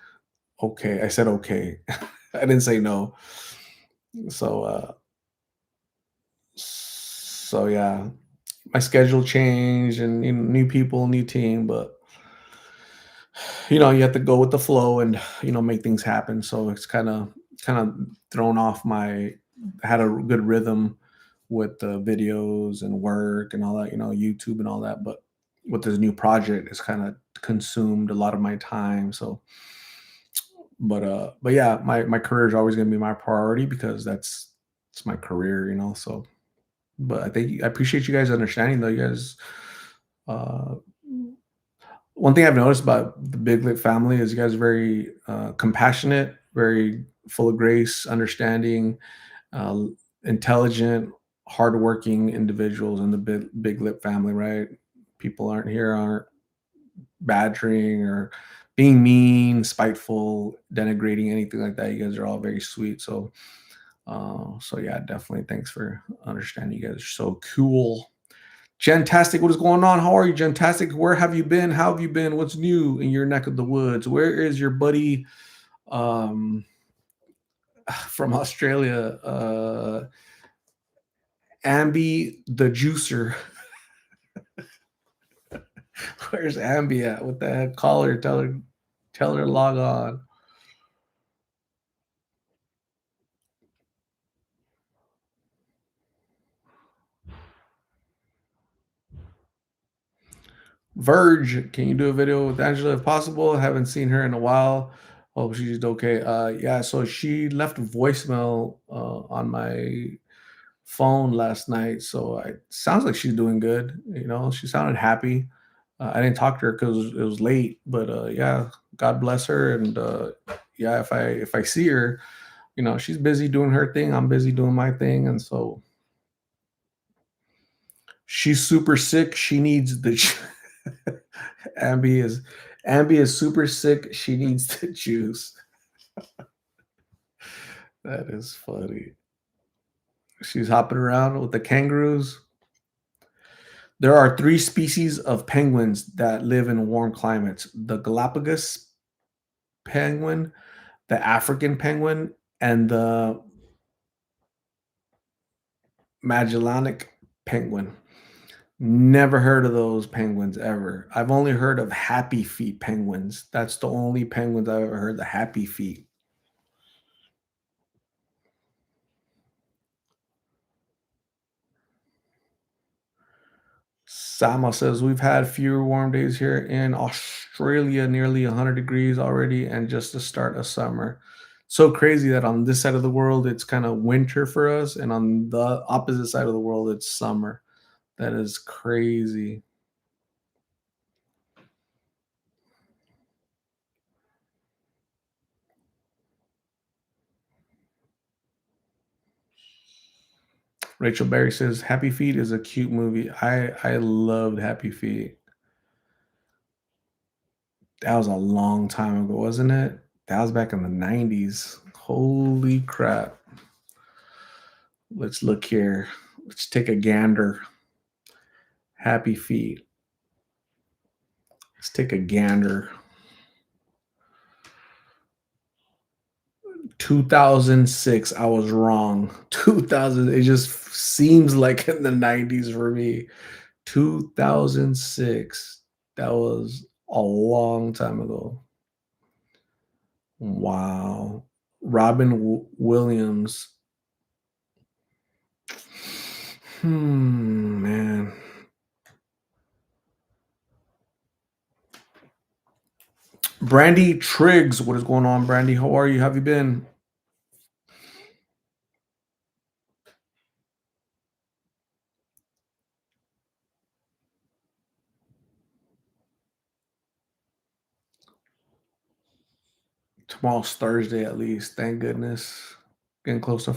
okay. I said, okay. I didn't say no. So, so yeah, my schedule changed and new people, new team, but you have to go with the flow and make things happen. So it's kind of thrown off my had a good rhythm with the videos and work and all that, YouTube and all that. But with this new project, it's kind of consumed a lot of my time. So but yeah, my career is always going to be my priority because that's it's my career. So but I appreciate you guys understanding though. You guys uh one thing I've noticed about the Big Lit family is you guys are very compassionate, very full of grace, understanding, uh, intelligent, hardworking individuals in the Big Lip family, right? People aren't badgering or being mean, spiteful, denigrating, anything like that. You guys are all very sweet. So yeah, definitely. Thanks for understanding. You guys are so cool. Gentastic, what is going on? How are you, Gentastic? Where have you been? How have you been? What's new in your neck of the woods? Where is your buddy um, from Australia, Ambi the Juicer? Where's Ambi at? What the heck? Call her, tell her log on. Verge, can you do a video with Angela if possible? I haven't seen her in a while. Hope she's okay. Yeah, so she left a voicemail on my phone last night. So it sounds like she's doing good. She sounded happy. I didn't talk to her because it was late, but yeah, God bless her. And yeah, if I see her, she's busy doing her thing. I'm busy doing my thing, and so she's super sick. She needs the Ambi is Ambi is super sick. She needs the juice. That is funny. She's hopping around with the kangaroos. There are three species of penguins that live in warm climates: the Galapagos penguin, the African penguin, and the Magellanic penguin. Never heard of those penguins ever. I've only heard of happy feet penguins. That's the only penguins I've ever heard, the happy feet. Sama says we've had fewer warm days here in Australia, nearly 100 degrees already, and just the start of summer. So crazy that on this side of the world it's kind of winter for us, and on the opposite side of the world it's summer. That is crazy. Rachel Berry says Happy Feet is a cute movie. I loved Happy Feet. That was a long time ago, wasn't it? That was back in the 90s. Holy crap. Let's look here. Let's take a gander. Happy Feet. Let's take a gander. 2006, I was wrong. 2000, it just seems like in the 90s for me. 2006. That was a long time ago. Wow. Robin Williams. Man. Brandy Triggs, what is going on, Brandy? How are you? How have you been? Tomorrow's Thursday at least. Thank goodness. Getting close to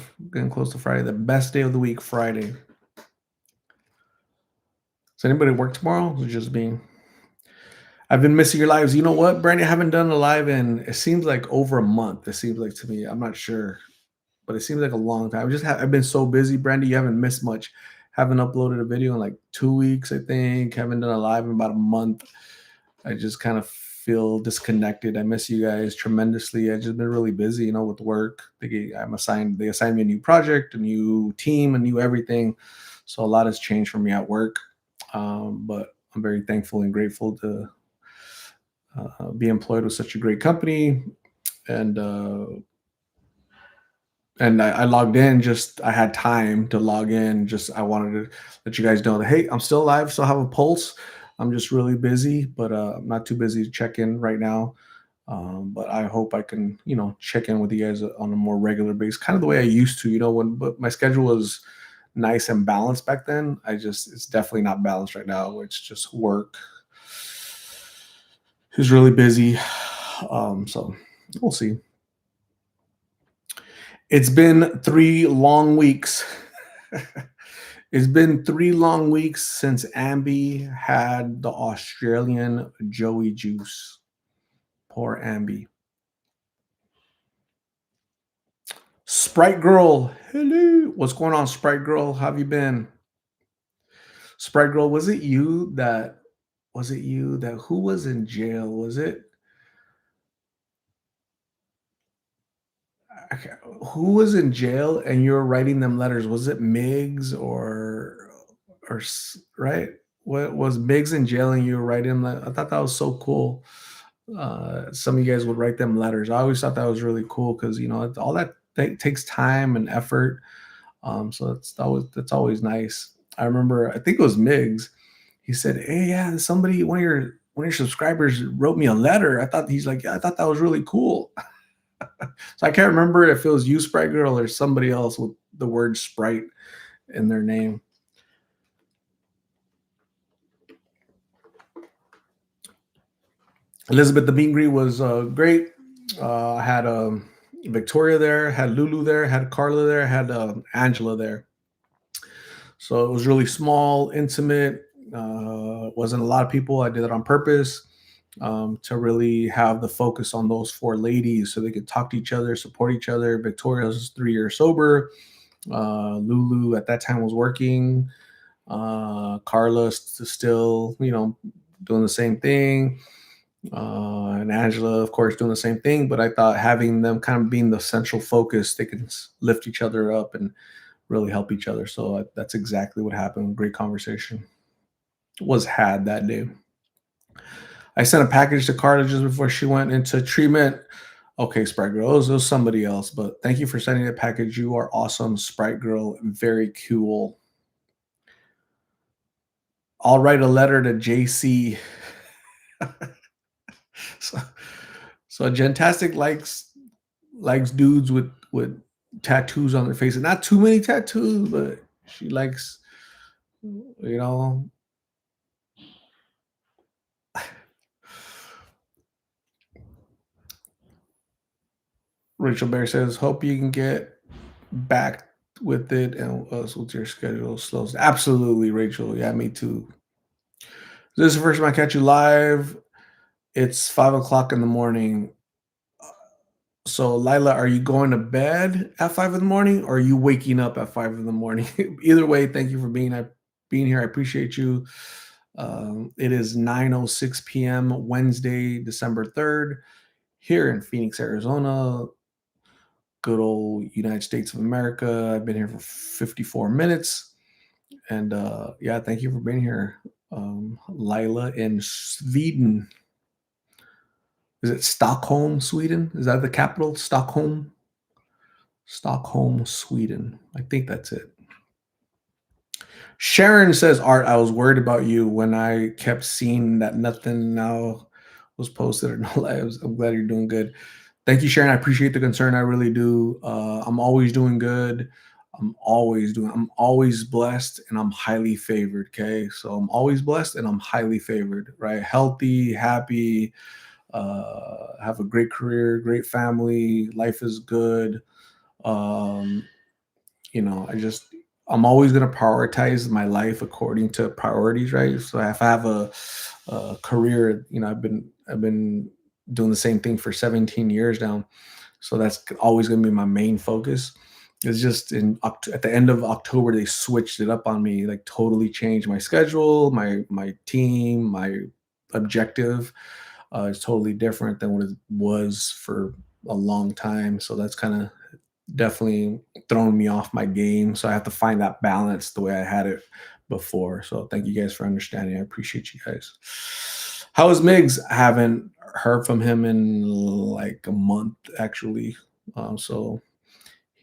Friday. The best day of the week, Friday. Does anybody work tomorrow? Or just being I've been missing your lives. You know what, Brandy? I haven't done a live in it seems like over a month. It seems like to me. I'm not sure, but it seems like a long time. I've been so busy, Brandy. You haven't missed much. Haven't uploaded a video in like 2 weeks, I think. Haven't done a live in about a month. I just kind of feel disconnected. I miss you guys tremendously. I've just been really busy, with work. They assigned me a new project, a new team, a new everything. So a lot has changed for me at work. But I'm very thankful and grateful to be employed with such a great company. And I logged in. Just I had time to log in. Just I wanted to let you guys know that hey, I'm still alive, still have a pulse. I'm just really busy, but I'm not too busy to check in right now. But I hope I can, check in with you guys on a more regular basis, kind of the way I used to, but my schedule was nice and balanced back then. It's definitely not balanced right now. It's just work. Who's really busy. So we'll see. It's been 3 long weeks. It's been 3 long weeks since Ambi had the Australian Joey juice. Poor Ambi. Sprite Girl. Hello. What's going on, Sprite Girl? How have you been? Sprite Girl, was it you that who was in jail? Was it I who was in jail and you were writing them letters? Was it Miggs right? What was Miggs in jail and you were writing I thought that was so cool. Some of you guys would write them letters. I always thought that was really cool because all that takes time and effort. So that's always nice. I remember I think it was Miggs. He said, "Hey, yeah, somebody one of your subscribers wrote me a letter." He's like, "Yeah, I thought that was really cool." So I can't remember if it was you, Sprite Girl, or somebody else with the word Sprite in their name. Elizabeth the Meet and Greet was great. I had Victoria there, had Lulu there, had Carla there, had Angela there. So it was really small, intimate. Wasn't a lot of people. I did it on purpose to really have the focus on those four ladies so they could talk to each other, support each other. Victoria was 3 years sober. Lulu at that time was working. Carla still, doing the same thing. And Angela, of course, doing the same thing. But I thought having them kind of being the central focus, they can lift each other up and really help each other. So that's exactly what happened. Great conversation was had that day. I sent a package to Carla just before she went into treatment. Okay, Sprite Girl, it was somebody else, but thank you for sending the package. You are awesome, Sprite Girl. Very cool. I'll write a letter to JC. so, so Gentastic likes dudes with tattoos on their face, and not too many tattoos, but she likes, you know. Rachel Bear says, "Hope you can get back with it and us with your schedule slows." Absolutely, Rachel. Yeah, me too. This is the first time I catch you live. It's 5 o'clock in the morning. So, Lila, are you going to bed at 5 in the morning, or are you waking up at 5 in the morning? Either way, thank you for being here. I appreciate you. It is 9:06 p.m. Wednesday, December 3rd, here in Phoenix, Arizona. good old United States of America. I've been here for 54 minutes. And yeah, thank you for being here. Lila in Sweden. Is it Stockholm, Sweden? Is that the capital? Stockholm? Stockholm, Sweden. I think that's it. Sharon says, Art, I was worried about you when I kept seeing that nothing now was posted or no lives. I'm glad you're doing good. Thank you, Sharon. I appreciate the concern. I really do. I'm always doing good. I'm always blessed and I'm highly favored. Okay. So I'm always blessed and I'm highly favored, right? Healthy, happy, have a great career, great family. Life is good. Um, I just I'm always going to prioritize my life according to priorities, right? So if I have a career, I've been doing the same thing for 17 years now, so that's always going to be my main focus. It's just at the end of October they switched it up on me, like totally changed my schedule, my team, my objective. Is totally different than what it was for a long time. So that's kind of definitely thrown me off my game. So I have to find that balance the way I had it before. So thank you guys for understanding. I appreciate you guys. How is Migs? I haven't heard from him in like a month actually. So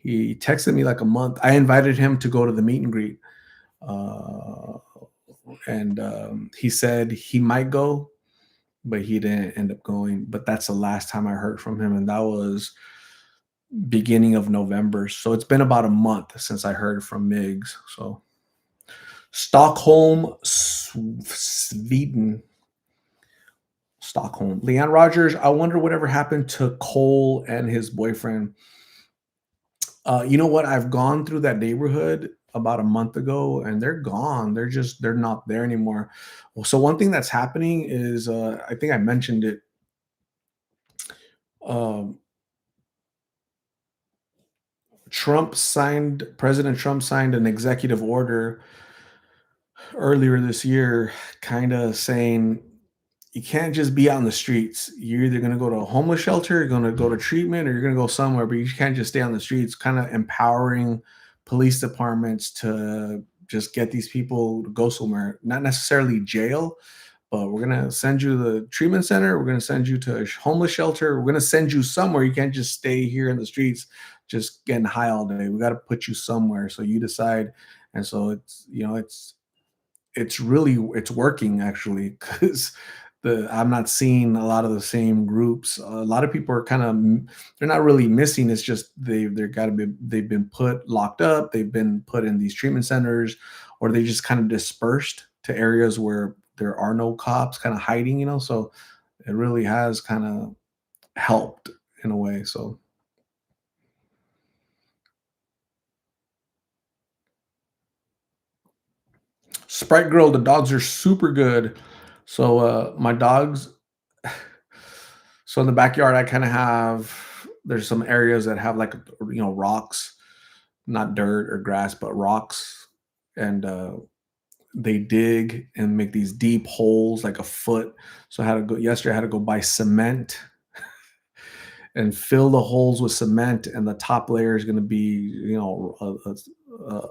he texted me like a month. I invited him to go to the meet and greet. Uh, and he said he might go, but he didn't end up going. But that's the last time I heard from him. And that was beginning of November. So it's been about a month since I heard from Migs. So Stockholm, Sweden. Stockholm. Leanne Rogers, I wonder whatever happened to Cole and his boyfriend. You know what? I've gone through that neighborhood about a month ago and they're gone. They're not there anymore. Well, so one thing that's happening is I think I mentioned it. Um, President Trump signed an executive order earlier this year, kind of saying you can't just be out in the streets. You're either going to go to a homeless shelter, you're going to go to treatment, or you're going to go somewhere, but you can't just stay on the streets. Kind of empowering police departments to just get these people to go somewhere, not necessarily jail, but we're going to send you to the treatment center. We're going to send you to a homeless shelter. We're going to send you somewhere. You can't just stay here in the streets, just getting high all day. We got to put you somewhere. So you decide. And so it's working actually because the I'm not seeing a lot of the same groups. A lot of people are kind of they're not really missing. It's just they've been put locked up. They've been put in these treatment centers, or they just kind of dispersed to areas where there are no cops, kind of hiding. So it really has kind of helped in a way. So Sprite Girl, the dogs are super good. So my dogs So in the backyard, I kind of have there's some areas that have like rocks, not dirt or grass, but rocks, and they dig and make these deep holes like a foot. So I had to go yesterday. I had to go buy cement and fill the holes with cement, and the top layer is going to be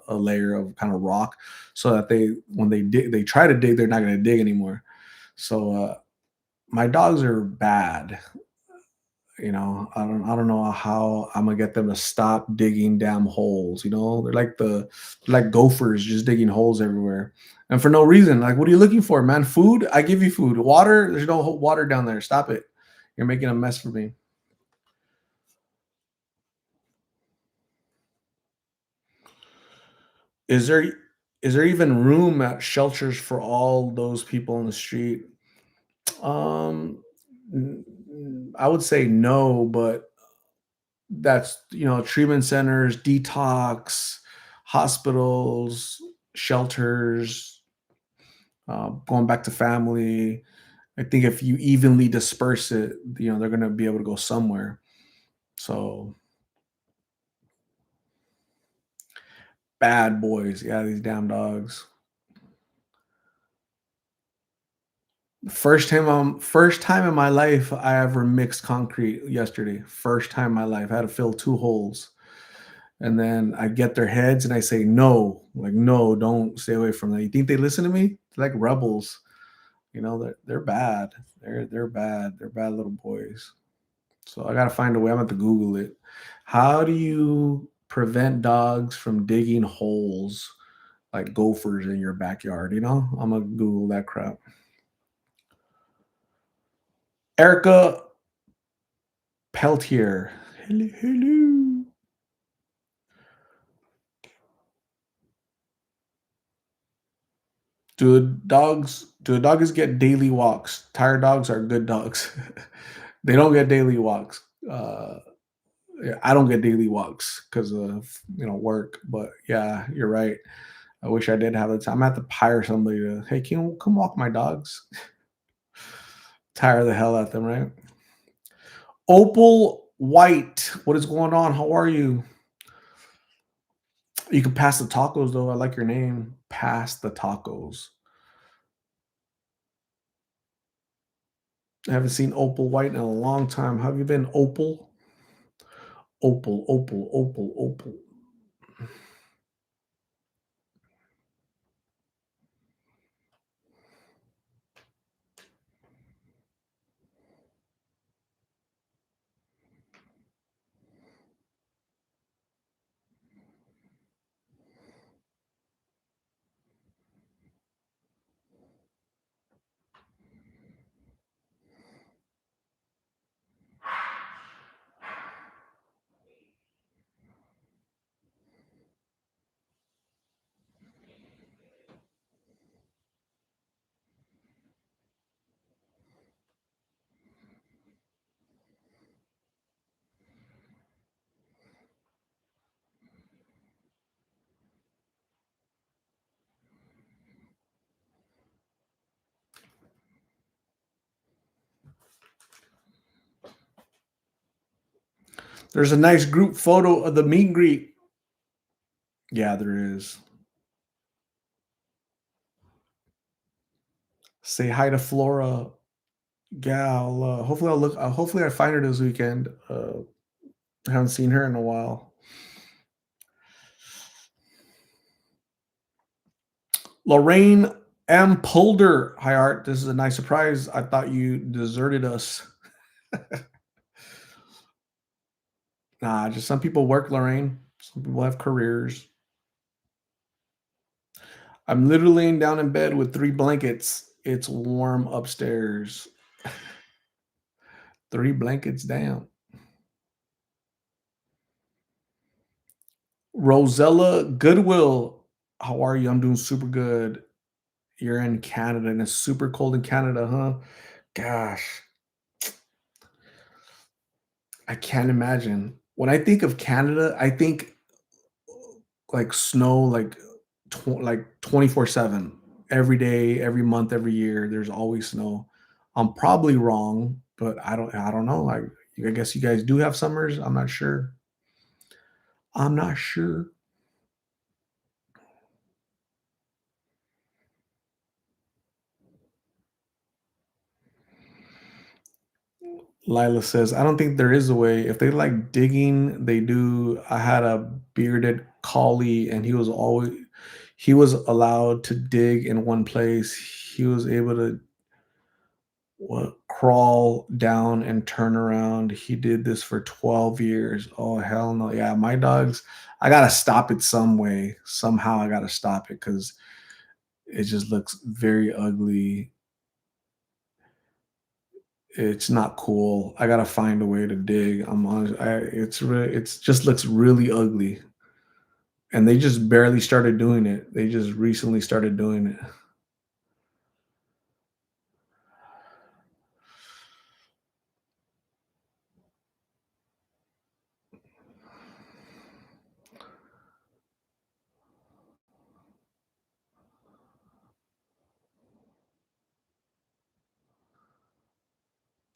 a layer of kind of rock, so that when they dig, they try to dig, they're not going to dig anymore. So my dogs are bad. I don't know how I'm gonna get them to stop digging damn holes. They're like gophers just digging holes everywhere. And for no reason. Like, what are you looking for, man? Food? I give you food. Water? There's no water down there. Stop it. You're making a mess for me. Is there is there even room at shelters for all those people on the street? Um I would say no, but that's treatment centers, detox, hospitals, shelters, going back to family. I think if you evenly disperse it, they're going to be able to go somewhere. So bad boys, yeah, these damn dogs. First time in my life I ever mixed concrete yesterday. First time in my life. I had to fill 2 holes. And then I get their heads and I say, "No." Like, "No, don't stay away from that." You think they listen to me? They're like rebels. You know, they're bad. They're bad. They're bad little boys. So I gotta find a way. I'm going to Google it. How do you prevent dogs from digging holes like gophers in your backyard? You know, I'm gonna Google that crap. Erica Peltier. Hello, hello. Do dogs get daily walks? Tired dogs are good dogs. They don't get daily walks. Yeah, I don't get daily walks because of work. But yeah, you're right. I wish I did have the time. I have to hire somebody to, hey, can you come walk my dogs? Tire the hell out them, right? Opal White, what is going on? How are you? You can pass the tacos though. I like your name. Pass the tacos. I haven't seen Opal White in a long time. How have you been, Opal? Opal, Opal, Opal, Opal. There's a nice group photo of the meet and greet. Yeah, there is. Say hi to Flora. Yeah, hopefully I'll look. Hopefully I find her this weekend. I haven't seen her in a while. Lorraine M. Polder. Hi Art. This is a nice surprise. I thought you deserted us. Nah, just some people work, Lorraine. Some people have careers. I'm literally laying down in bed with 3 blankets. It's warm upstairs. 3 blankets down. Rosella Goodwill. How are you? I'm doing super good. You're in Canada and it's super cold in Canada, huh? Gosh, I can't imagine. When I think of Canada, I think like snow, like 24/7. Every day, every month, every year, there's always snow. I'm probably wrong, but I don't know. I guess you guys do have summers. I'm not sure. I'm not sure. Lila says, I don't think there is a way. If they like digging, they do. I had a bearded collie and he was allowed to dig in one place. He was able to crawl down and turn around. He did this for 12 years. Oh hell no. Yeah, my dogs, I gotta stop it some way. Somehow I gotta stop it because it just looks very ugly. It's not cool. I gotta find a way to dig. I'm honest. It's just looks really ugly. And they just barely started doing it. They just recently started doing it.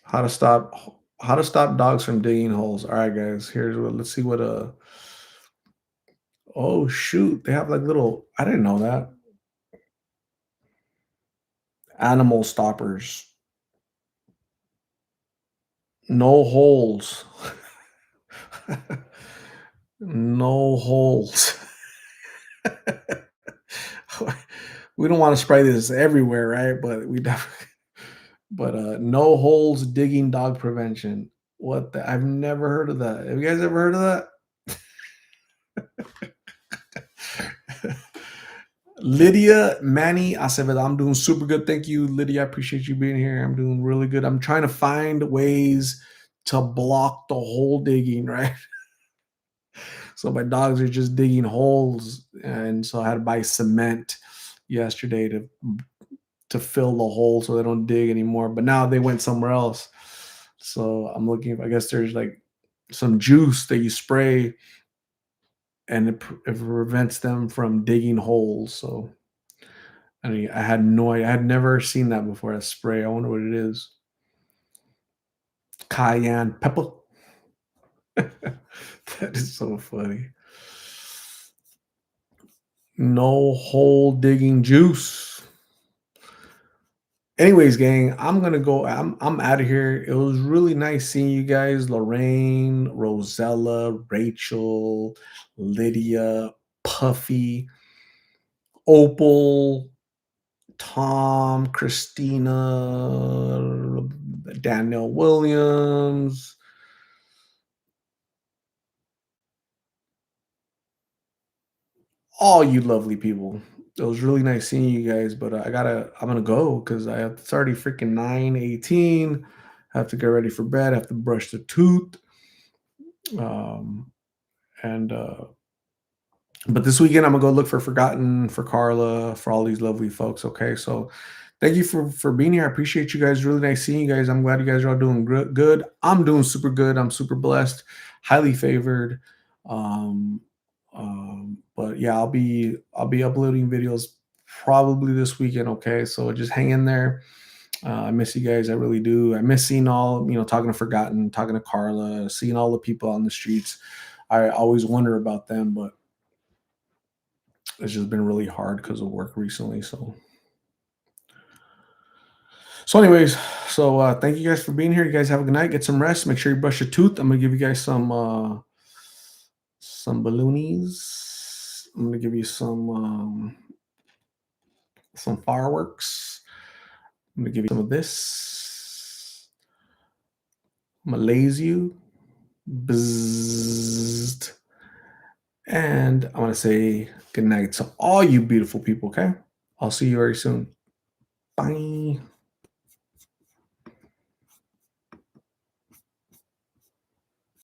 How to stop how to stop dogs from digging holes. All right, guys. Here's what let's see what oh shoot. They have like little I didn't know that. Animal stoppers. No holes. No holes. We don't wanna spray this everywhere, right? But we definitely but, no holes digging dog prevention. What the I've never heard of that. Have you guys ever heard of that? Lydia Manny Acevedo. I'm doing super good. Thank you, Lydia. I appreciate you being here. I'm doing really good. I'm trying to find ways to block the hole digging, right? So my dogs are just digging holes, and so I had to buy cement yesterday to fill the hole so they don't dig anymore. But now they went somewhere else. So I'm looking. I guess there's like some juice that you spray, and it prevents them from digging holes. So I mean, I had no idea. I had never seen that before. A spray. I wonder what it is. Cayenne pepper. That is so funny. No hole digging juice. Anyways, gang, I'm gonna go. I'm out of here. It was really nice seeing you guys, Lorraine, Rosella, Rachel, Lydia, Puffy, Opal, Tom, Christina, Danielle Williams, all you lovely people. It was really nice seeing you guys, but I'm gonna go because it's already freaking 9:18. I have to get ready for bed. I have to brush the tooth. Um, and but this weekend I'm gonna go look for Forgotten, for Carla, for all these lovely folks. Okay, so thank you for being here. I appreciate you guys. Really nice seeing you guys. I'm glad you guys are all doing good. I'm doing super good. I'm super blessed, highly favored. Um, but yeah, I'll be uploading videos probably this weekend. Okay, so just hang in there. I miss you guys. I really do. I miss seeing all, talking to Forgotten, talking to Carla, seeing all the people on the streets. I always wonder about them, but it's just been really hard because of work recently. So anyways, thank you guys for being here. You guys have a good night. Get some rest. Make sure you brush your tooth. I'm gonna give you guys some balloonies. I'm gonna give you some fireworks. I'm gonna give you some of this. I'm gonna laze you. Bzzzt. And I want to say good night to all you beautiful people, okay? I'll see you very soon. Bye.